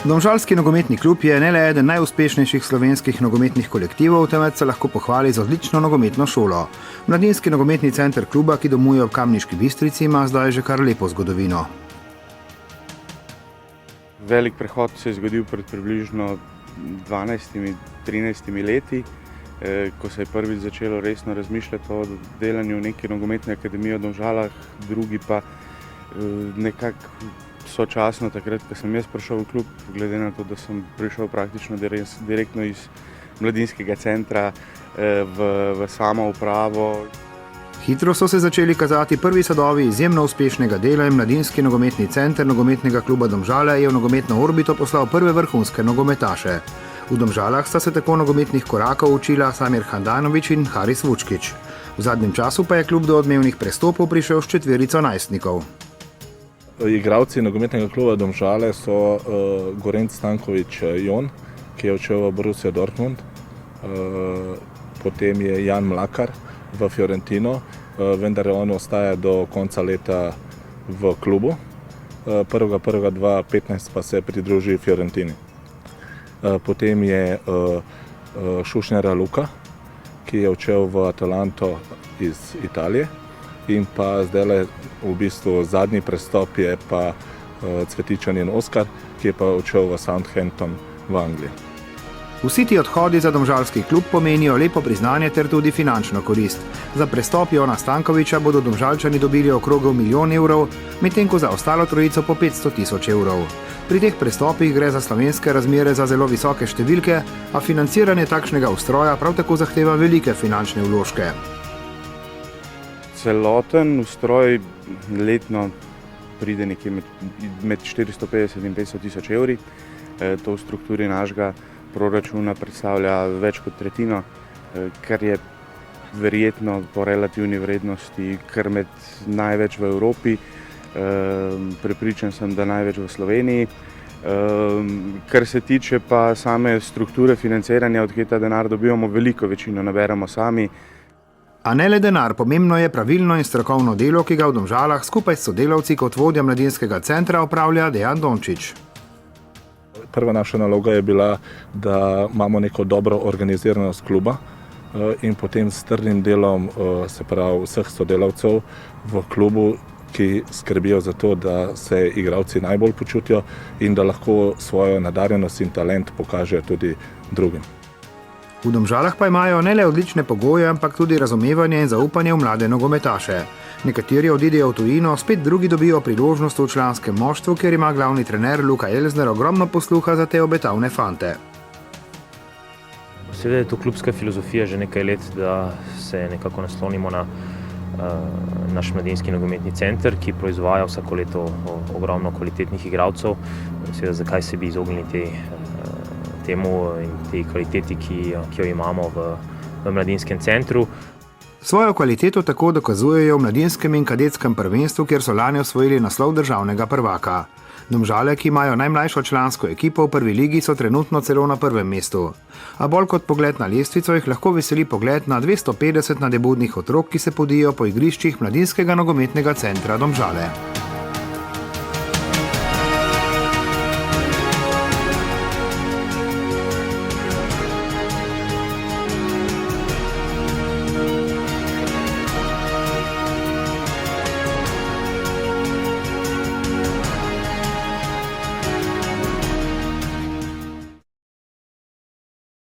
Domžalski nogometni klub je ne le eden najuspešnejših slovenskih nogometnih kolektivov, temveč se lahko pohvali z odlično nogometno šolo. Mladinski nogometni center kluba, ki domuje v Kamniški Bistrici, ima zdaj že kar lepo zgodovino. Velik prehod se je zgodil pred približno 12-13 leti, ko se je prvič začelo resno razmišljati o delanju v neki nogometni akademiji v Domžalah, drugi pa nekako sočasno takrat, ko sem jaz prišel v klub, glede na to, da sem prišel praktično direktno iz mladinskega centra v samo upravo. Hitro so se začeli kazati prvi sadovi izjemno uspešnega dela in mladinski nogometni center nogometnega kluba Domžale je v nogometno orbito poslal prve vrhunske nogometaše. V Domžalah sta se tako nogometnih korakov učila Samir Handanović in Haris Vučkić. V zadnjem času pa je klub do odmevnih prestopov prišel s četverico najstnikov. Igralci nogometnega kluba Domžale so Gorenc Stanković Jon, ki je odšel v Borussia Dortmund, potem je Jan Mlakar v Fiorentino, vendar on ostaja do konca leta v klubu. 1.1.2015 pa se pridruži Fiorentini. Potem je Šušnjara Luka, ki je odšel v Atalanto iz Italije. In pa zdaj v bistvu zadnji prestop je pa Cvetičanin Oskar, ki je pa odšel v Southampton v Angliji. Vsi ti odhodi za domžalski klub pomenijo lepo priznanje ter tudi finančno korist. Za prestop Jona Stankovića bodo Domžalčani dobili okrog 1 milijon evrov, medtem ko za ostalo trojico po 500 000 evrov. Pri teh prestopih gre za slovenske razmere za zelo visoke številke, a financiranje takšnega ustroja prav tako zahteva velike finančne vložke. Celoten ustroj letno pride nekje med 450 in 500 000 evri. To v strukturi našega proračuna predstavlja več kot tretjino, kar je verjetno po relativni vrednosti kar med največ v Evropi. Prepričan sem, da največ v Sloveniji. Kar se tiče pa same strukture financiranja, odkje ta denar dobivamo, veliko večino naberemo sami. A ne le denar, pomembno je pravilno in strokovno delo, ki ga v Domžalah skupaj s sodelavci kot vodja mladinskega centra opravlja Dejan Dončić. Prva naša naloga je bila, da imamo neko dobro organiziranost kluba in potem s trdnim delom, se pravi vseh sodelavcev v klubu, ki skrbijo za to, da se igralci najbolj počutijo in da lahko svojo nadarjenost in talent pokažejo tudi drugim. V Domžalah pa imajo ne le odlične pogoje, ampak tudi razumevanje in zaupanje v mlade nogometaše. Nekateri odidejo v tujino, spet drugi dobijo priložnost v članskem moštvu, kjer ima glavni trener Luka Elzner ogromno posluha za te obetavne fante. Seveda je to klubska filozofija že nekaj let, da se nekako naslonimo na naš mladinski nogometni center, ki proizvaja vsako leto ogromno kvalitetnih igralcev. Seveda, zakaj se bi izognili temu in tej kvaliteti, ki jo imamo v mladinskem centru. Svojo kvaliteto tako dokazujejo v mladinskem in kadetskem prvenstvu, kjer so lani osvojili naslov državnega prvaka. Domžale, ki imajo najmlajšo člansko ekipo v prvi ligi, so trenutno celo na prvem mestu. A bolj kot pogled na lestvico jih lahko veseli pogled na 250 nadebudnih otrok, ki se podijo po igriščih mladinskega nogometnega centra Domžale.